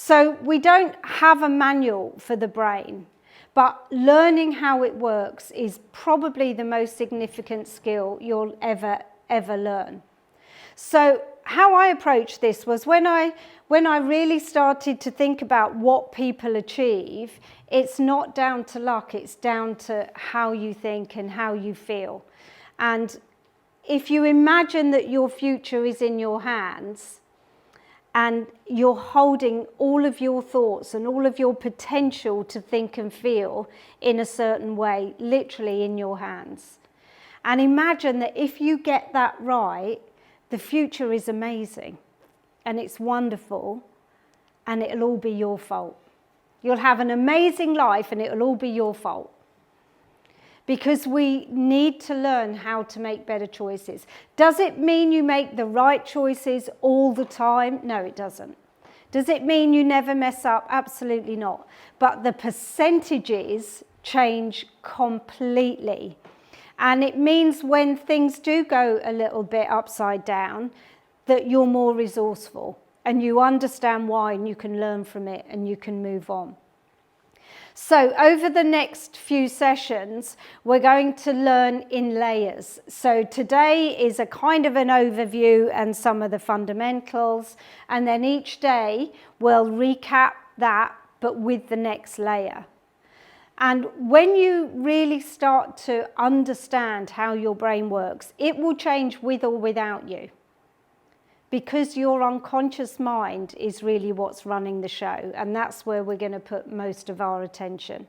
So we don't have a manual for the brain, but learning how it works is probably the most significant skill you'll ever learn. So how I approached this was when I really started to think about what people achieve, it's not down to luck, it's down to how you think and how you feel. And if you imagine that your future is in your hands and you're holding all of your thoughts and all of your potential to think and feel in a certain way, literally in your hands. And imagine that if you get that right, the future is amazing and it's wonderful and it'll all be your fault. You'll have an amazing life and it'll all be your fault. Because we need to learn how to make better choices. Does it mean you make the right choices all the time? No, it doesn't. Does it mean you never mess up? Absolutely not. But the percentages change completely. And it means when things do go a little bit upside down, that you're more resourceful and you understand why and you can learn from it and you can move on. So over the next few sessions, we're going to learn in layers. So today is a kind of an overview and some of the fundamentals. And then each day we'll recap that, but with the next layer. And when you really start to understand how your brain works, it will change with or without you. Because your unconscious mind is really what's running the show, and that's where we're going to put most of our attention.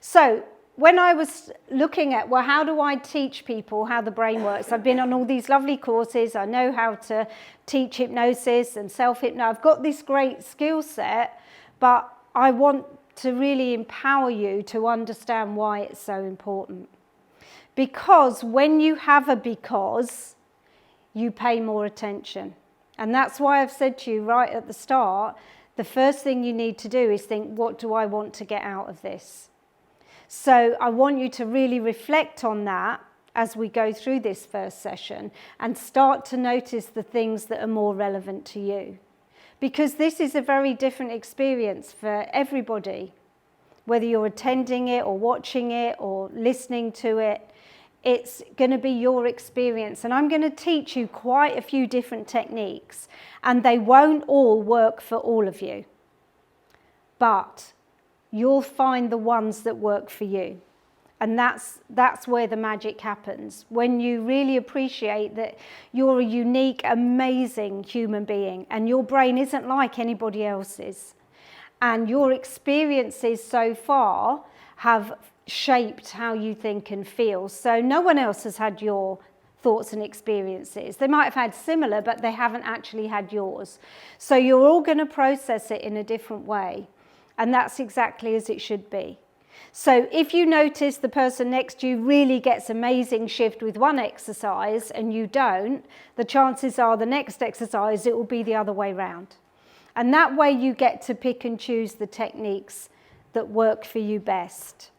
So when I was looking at, well, how do I teach people how the brain works? I've been on all these lovely courses. I know how to teach hypnosis and self-hypnosis. I've got this great skill set, but I want to really empower you to understand why it's so important. Because when you have a because, you pay more attention. And that's why I've said to you right at the start, the first thing you need to do is think, what do I want to get out of this? So I want you to really reflect on that as we go through this first session and start to notice the things that are more relevant to you. Because this is a very different experience for everybody. Whether you're attending it or watching it or listening to it, it's going to be your experience. And I'm going to teach you quite a few different techniques, and they won't all work for all of you. But you'll find the ones that work for you. And that's where the magic happens. When you really appreciate that you're a unique, amazing human being, and your brain isn't like anybody else's. And your experiences so far have shaped how you think and feel. So no one else has had your thoughts and experiences. They might have had similar, but they haven't actually had yours. So you're all going to process it in a different way. And that's exactly as it should be. So if you notice the person next to you really gets amazing shift with one exercise and you don't, the chances are the next exercise it will be the other way round. And that way you get to pick and choose the techniques that work for you best.